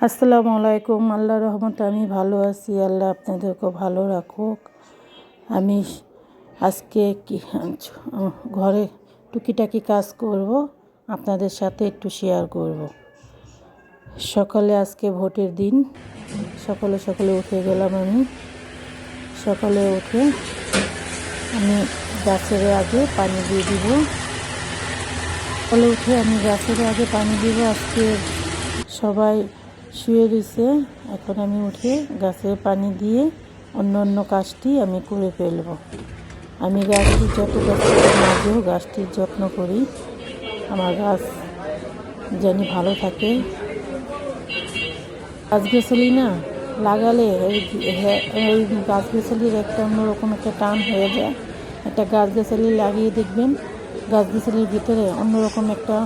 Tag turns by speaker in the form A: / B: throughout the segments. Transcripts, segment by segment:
A: আসসালামু আলাইকুম। আল্লাহর রহমতে আমি ভালো আছি। আল্লাহ আপনাদেরকেও ভালো রাখুক। আমি আজকে ঘরে টুকিটাকি কাজ করব, আপনাদের সাথে একটু শেয়ার করব। সকালে আজকে ভোটের দিন, সকালে সকালে উঠে গেলাম। আমি সকালে উঠে আমি গাছের আগে পানি দিয়ে দিব। সকালে উঠে আমি গাছের আগে পানি দিব। আজকে সবাই শুয়ে রয়েছে, এখন আমি উঠে গাছে পানি দিয়ে অন্য কাজটি আমি করে ফেলব। আমি গাছটির যত গাছের মাঝেও গাছটির যত্ন করি, আমার গাছ জানি ভালো থাকে। গাছগাছালি না লাগালে এই গাছগাছালির একটা অন্যরকম একটা টান হয়ে যায়। একটা গাছগাছালি লাগিয়ে দেখবেন, গাছগাছালির ভিতরে অন্যরকম একটা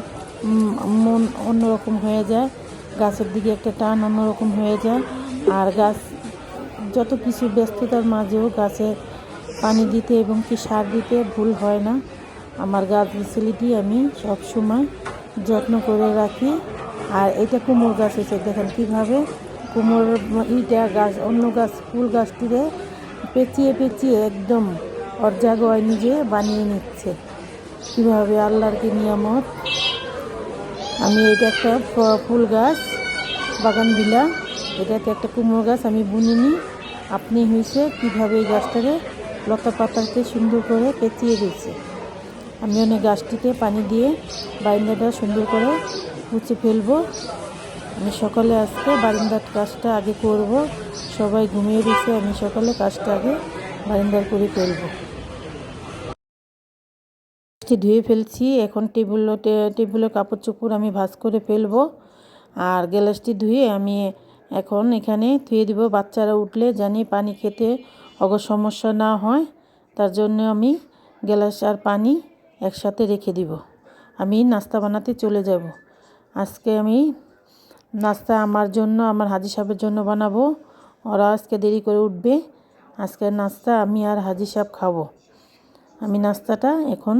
A: মন অন্যরকম হয়ে যায়, গাছের দিকে একটা টান অন্যরকম হয়ে যায়। আর গাছ যত কিছু ব্যস্ততার মাঝেও গাছে পানি দিতে এবং কি সার দিতে ভুল হয় না। আমার গাছগাছালিটি আমি সব সময় যত্ন করে রাখি। আর এটা কুমড়ো গাছ হয়েছে, দেখেন কীভাবে কুমড়োর ইটা গাছ অন্য গাছ ফুল গাছটিরে পেঁচিয়ে পেঁচিয়ে একদম ওর জায়গায় নিজে বানিয়ে নিচ্ছে। কীভাবে আল্লাহর কি নিয়ামত। আমি এটা একটা ফুল গাছ বাগান বিলা, এটাতে একটা কুমড়ো গাছ আমি বুনিনি, আপনি হয়েছে কীভাবে এই গাছটাকে লতা পাতাকে সুন্দর করে পেঁচিয়ে দিয়েছে। আমি অনেক গাছটিতে পানি দিয়ে বারান্দাটা সুন্দর করে মুছে ফেলবো। আমি সকালে আজকে বারান্দার কাজটা আগে করব। সবাই ঘুমিয়ে দিয়েছে, আমি সকালে কাজটা আগে বারান্দার করে ফেলবো। ধুয়ে ফেলছি, এখন টেবিলের কাপড় চোপড় আমি ভাঁজ করে ফেলবো। আর গ্যালাসটি ধুয়ে আমি এখন এখানে ধুয়ে দিব। বাচ্চারা উঠলে জানি পানি খেতে সমস্যা না হয়, তার জন্য আমি গ্যালাস আর পানি একসাথে রেখে দিব। আমি নাস্তা বানাতে চলে যাব। আজকে আমি নাস্তা আমার জন্য, আমার হাজি সাহেবের জন্য বানাবো। ওরা আজকে দেরি করে উঠবে, আজকের নাস্তা আমি আর হাজি সাহেব খাবো। আমি নাস্তাটা এখন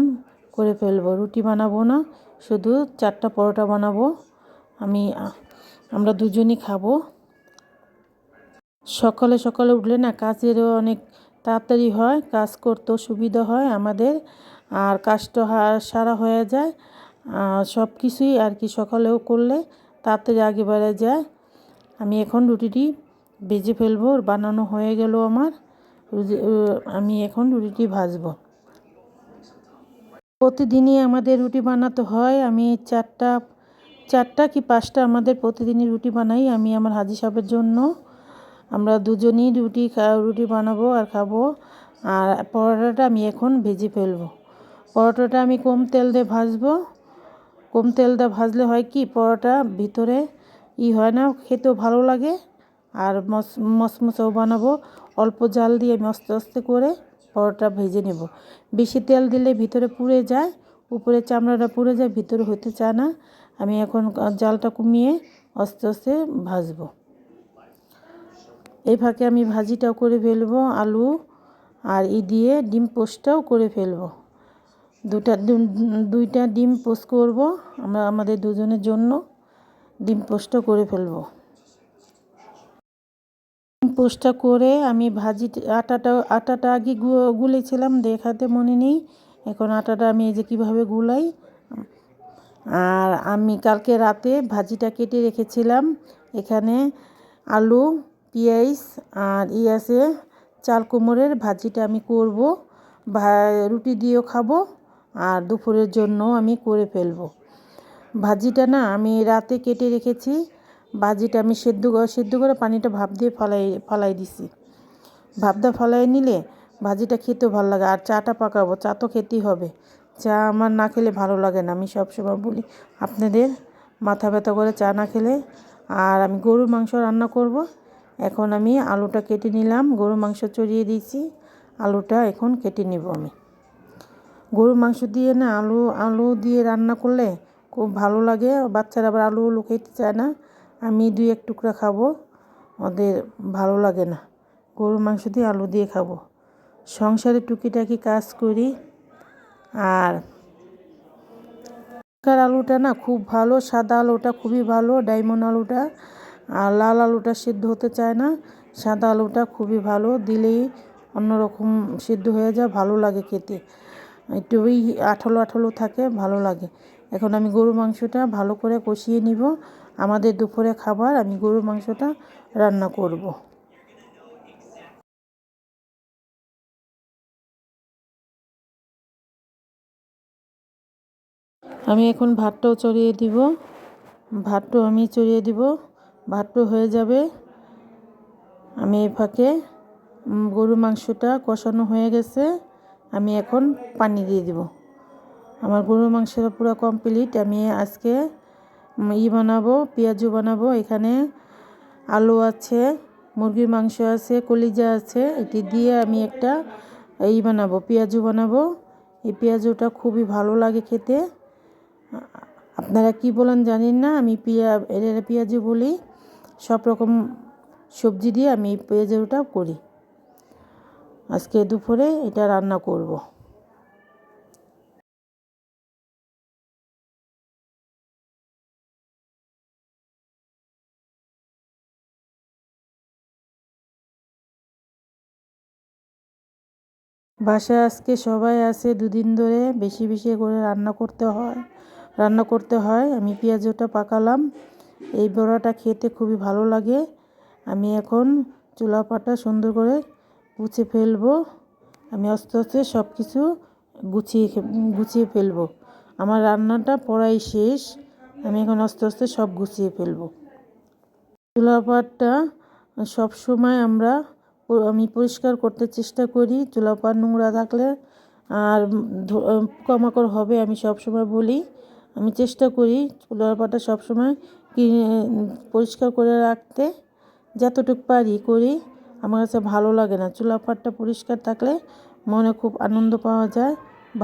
A: করে ফেলবো। রুটি বানাবো না, শুধু 4টা পরোটা বানাবো। আমরা দুজনই খাবো। সকালে সকালে উঠলে না কাজেরও অনেক তাড়াতাড়ি হয়, কাজ করতেও সুবিধা হয় আমাদের, আর কাজটা সারা হয়ে যায়। সব কিছুই আর কি সকালেও করলে তাড়াতাড়ি আগে বেড়ে যায়। আমি এখন রুটিটি ভেজে ফেলবো, বানানো হয়ে গেল আমার। আমি এখন রুটিটি ভাজবো। প্রতিদিনই আমাদের রুটি বানাতে হয়। আমি 4টা কি 5টা আমাদের প্রতিদিনই রুটি বানাই, আমি আমার হাজি সাহেবের জন্য। আমরা দুজনই রুটি বানাবো আর খাবো। আর পরোটাটা আমি এখন ভেজে ফেলবো। পরোটাটা আমি কম তেল দিয়ে ভাজবো। কম তেল দিয়ে ভাজলে হয় কি, পরোটা ভিতরে হয় না, খেতেও ভালো লাগে। আর মশমশাও বানাবো। অল্প জাল দিয়ে আমি আস্তে আস্তে করে পরোটা ভেজে নেব। বেশি তেল দিলে ভিতরে পুড়ে যায়, উপরে চামড়াটা পুড়ে যায়, ভিতরে হতে চায় না। আমি এখন জালটা কমিয়ে আস্তে আস্তে ভাজবো। এই ফাঁকে আমি ভাজিটাও করে ফেলবো, আলু আর দিয়ে ডিম পোস্টটাও করে ফেলবো। দুইটা ডিম পোস্ট করব আমাদের দুজনের জন্য। ডিম পোস্টটা করে ফেলবো। ডিম পোস্টটা করে আমি আটাটা আগে গুলেছিলাম, দেখাতে মনে নেই। এখন আটাটা আমি এই যে কীভাবে গুলাই। আর আমি কালকে রাতে ভাজিটা কেটে রেখেছিলাম। এখানে আলু, পেঁয়াজ আর আছে চাল কুমড়োর ভাজিটা আমি করব। রুটি দিয়েও খাবো, আর দুপুরের জন্য আমি করে ফেলবো। ভাজিটা না আমি রাতে কেটে রেখেছি। ভাজিটা আমি সেদ্ধ করে পানিটা ভাপ দিয়ে ফালাই দিছি। ভাপটা ফালাই নিলে ভাজিটা খেতেও ভালো লাগে। আর চাটা পাকাবো, চা তো খেতেই হবে। চা আমার না খেলে ভালো লাগে না, আমি সবসময় বলি আপনাদের, মাথা ব্যথা করে চা না খেলে। আর আমি গরুর মাংস রান্না করব। এখন আমি আলুটা কেটে নিলাম, গরুর মাংস চড়িয়ে দিয়েছি, আলুটা এখন কেটে নেব আমি। গরুর মাংস দিয়ে না আলু দিয়ে রান্না করলে খুব ভালো লাগে। বাচ্চারা আবার আলু খেতে চায় না, আমি 2-1 টুকরা খাবো, ওদের ভালো লাগে না। গরুর মাংস দিয়ে আলু দিয়ে খাবো। সংসারে টুকিটাকি কাজ করি। আর আলুটা না খুব ভালো, সাদা আলুটা খুবই ভালো, ডায়মন্ড আলুটা। আর লাল আলুটা সিদ্ধ হতে চায় না, সাদা আলুটা খুবই ভালো, দিলেই অন্যরকম সিদ্ধ হয়ে যায়, ভালো লাগে খেতে, একটু ওই আঠালো আঠালো থাকে, ভালো লাগে। এখন আমি গরু মাংসটা ভালো করে কষিয়ে নিব। আমাদের দুপুরে খাবার, আমি গরু মাংসটা রান্না করব। আমি এখন ভাতটাও চড়িয়ে দিব, ভাতটা হয়ে যাবে। আমি এই ফাঁকে গরু মাংসটা কষানো হয়ে গেছে, আমি এখন পানি দিয়ে দিব। আমার গরুর মাংসটা পুরো কমপ্লিট। আমি আজকে বানাবো, পেঁয়াজু বানাবো। এখানে আলু আছে, মুরগির মাংস আছে, কলিজা আছে, এটি দিয়ে আমি একটা বানাবো, পেঁয়াজু বানাবো। এই পেঁয়াজুটা খুবই ভালো লাগে খেতে। আপনারা কি বলেন জানি না, আমি পেঁয়াজু বলি। সব রকম সবজি দিয়ে আমি এই পেঁয়াজুটা করি। আজকে দুপুরে এটা রান্না করব। বাসায় আজকে সবাই আছে, দুদিন ধরে বেশি বেশি করে রান্না করতে হয়। আমি পেঁয়াজটা পাকালাম। এই বড়াটা খেতে খুবই ভালো লাগে। আমি এখন চুলা পাটা সুন্দর করে গুছিয়ে ফেলবো। আমি আস্তে আস্তে সব কিছু গুছিয়ে ফেলবো। আমার রান্নাটা প্রায় শেষ, আমি এখন আস্তে আস্তে সব গুছিয়ে ফেলবো। চুলা পাটটা সবসময় আমি পরিষ্কার করতে চেষ্টা করি। চুলা পাট নোংরা থাকলে আর পোকামাকড় হবে, আমি সবসময় বলি। আমি চেষ্টা করি চুলা পাটটা সবসময় পরিষ্কার করে রাখতে, যতটুকু পারি করি। আমার কাছে ভালো লাগে না, চুলা পাটটা পরিষ্কার থাকলে মনে খুব আনন্দ পাওয়া যায়,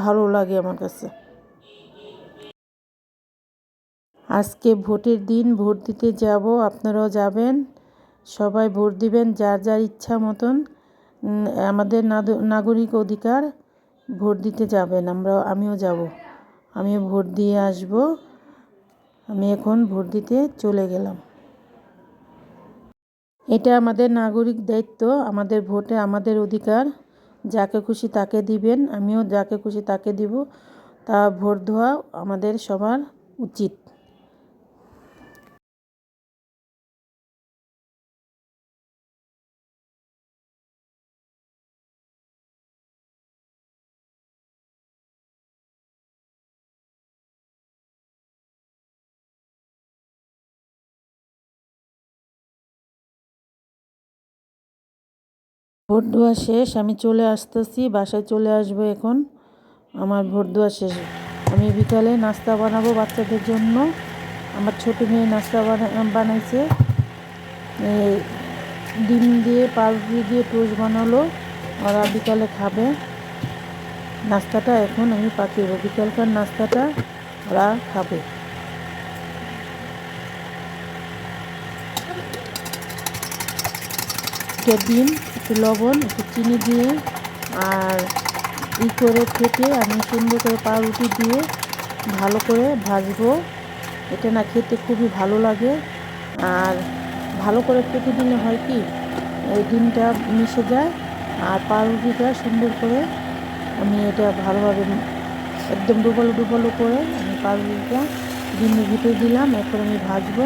A: ভালো লাগে আমার কাছে। আজকে ভোটের দিন, ভোট দিতে যাব, আপনারাও যাবেন। সবাই ভোট দিবেন যার যার ইচ্ছা মতন। আমাদের নাগরিক অধিকার, ভোট দিতে যাবেন। আমিও যাব, আমিও ভোট দিয়ে আসব। আমি এখন ভোট দিতে চলে গেলাম। এটা আমাদের নাগরিক দায়িত্ব, আমাদের ভোটে আমাদের অধিকার। যাকে খুশি তাকে দিবেন, আমিও যাকে খুশি তাকে দিব। তা ভোট দেওয়া আমাদের সবার উচিত। ভোট দেওয়া শেষ, আমি চলে আসতেছি, বাসায় চলে আসবো এখন। আমার ভোট দেওয়া শেষ। আমি বিকালে নাস্তা বানাবো বাচ্চাদের জন্য। আমার ছোটো মেয়ে নাস্তা বানাইছে, ডিম দিয়ে পাউরুটি দিয়ে টোস্ট বানালো, ওরা বিকালে খাবে। নাস্তাটা এখন আমি পাঠিয়ে দেবো, বিকালকার নাস্তাটা ওরা খাবে। একটা ডিম, একটু লবণ, একটু চিনি দিয়ে আর করে ফেটে আমি সুন্দর করে পাউরুটি দিয়ে ভালো করে ভাজবো। এটা না খেতে খুবই ভালো লাগে। আর ভালো করে ফেটে দিলে হয় কি, এই ডিমটা মিশে যায় আর পাউরুটিটা সুন্দর করে আমি এটা ভালোভাবে একদম ডুবালো করে আমি পাউরুটিটা ডিমের ভিতরে দিলাম। এখন আমি ভাজবো।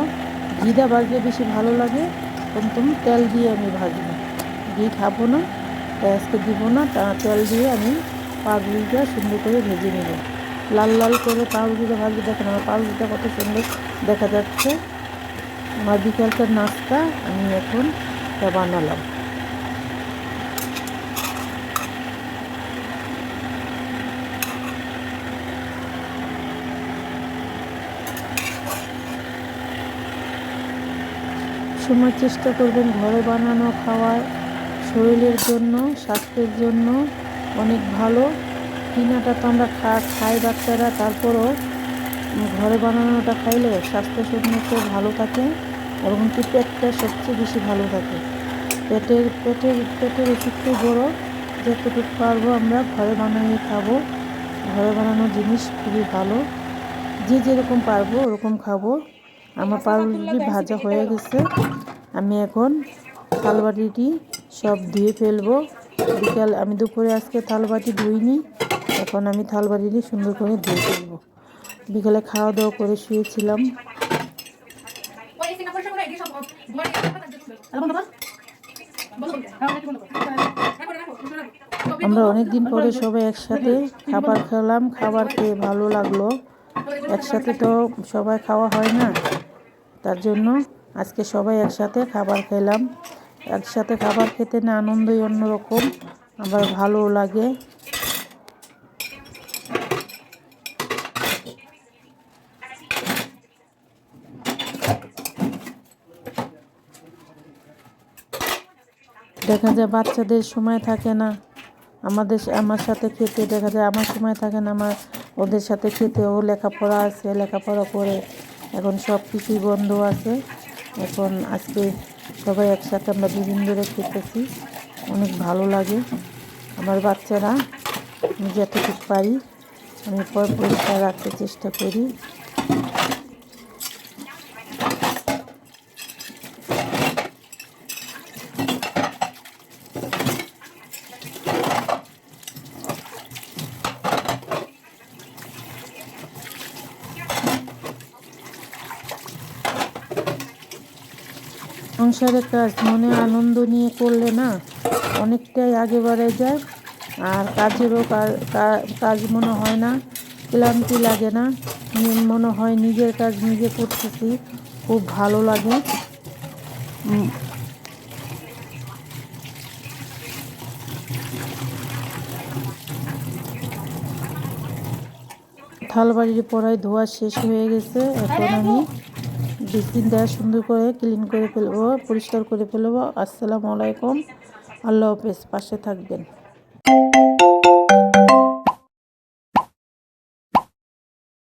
A: ঘিটা ভাজলে বেশি ভালো লাগে, কিন্তু তেল দিয়ে আমি ভাজবো। ঘি খাবো না, তাই আজকে দিব না, তেল দিয়ে আমি পাউরুটিটা সুন্দর করে ভেজে নেব। লাল লাল করে পাউরুটিটা ভাজবে। দেখেন আমার পাউরুটিটা কত সুন্দর দেখা যাচ্ছে। আমার বিকালকার নাস্তা আমি এখন এটা বানালাম। সময় চেষ্টা করবেন ঘরে বানানো খাওয়ার, শরীরের জন্য, স্বাস্থ্যের জন্য অনেক ভালো। কিনাটা তো আমরা খাই বাচ্চারা, তারপরও ঘরে বানানোটা খাইলে স্বাস্থ্যসম্মত ভালো থাকে এবং কি পেটটা সবচেয়ে বেশি ভালো থাকে। পেটের একটু বড়, যতটুকু পারবো আমরা ঘরে বানিয়ে খাবো। ঘরে বানানো জিনিস খুবই ভালো, যে যেরকম পারবো ওরকম খাবো। আমার পাউরুটি ভাজা হয়ে গেছে। আমি এখন থালবাটিটি সব ধুয়ে ফেলবো। আমি দুপুরে আজকে থালবাটি ধুইনি, এখন আমি থালবাটিটি সুন্দর করে ধুয়ে ফেলবো। বিকালে খাওয়া দাওয়া করে শুয়েছিলাম। আমরা অনেকদিন পরে সবাই একসাথে খাবার খেলাম। খাবার খেয়ে ভালো লাগলো। একসাথে তো সবাই খাওয়া হয় না, তার জন্য আজকে সবাই একসাথে খাবার খেলাম। একসাথে খাবার খেতে না আনন্দই অন্যরকম, আবার ভালোও লাগে। দেখা যায় বাচ্চাদের সময় থাকে না আমার সাথে খেতে, দেখা যায় আমার সময় থাকে না ওদের সাথে খেতেও। লেখাপড়া আছে, লেখাপড়া করে এখন সব কিছুই বন্ধ আছে। এখন আজকে সবাই একসাথে আমরা দুদিন ধরে খেতেছি, অনেক ভালো লাগে। আমার বাচ্চারা, আমি যতটুকু পারি আমি পরিষ্কার রাখতে চেষ্টা করি। সংসারের কাজ মনে আনন্দ নিয়ে করলে না অনেকটাই আগে বাড়ে যায়, আর কাজেরও কাজ মনে হয় না, ক্লান্তি লাগে না, মনে হয় নিজের কাজ নিজে করতেছি, খুব ভালো লাগে। থালবাড়ির পড়ায় ধোয়া শেষ হয়ে গেছে। এখন আমি বেসিনটা সুন্দর করে ক্লিন করে ফেলবো, পরিষ্কার করে ফেলবো। আসসালামু আলাইকুম, আল্লাহ হাফেজ, পাশে থাকবেন।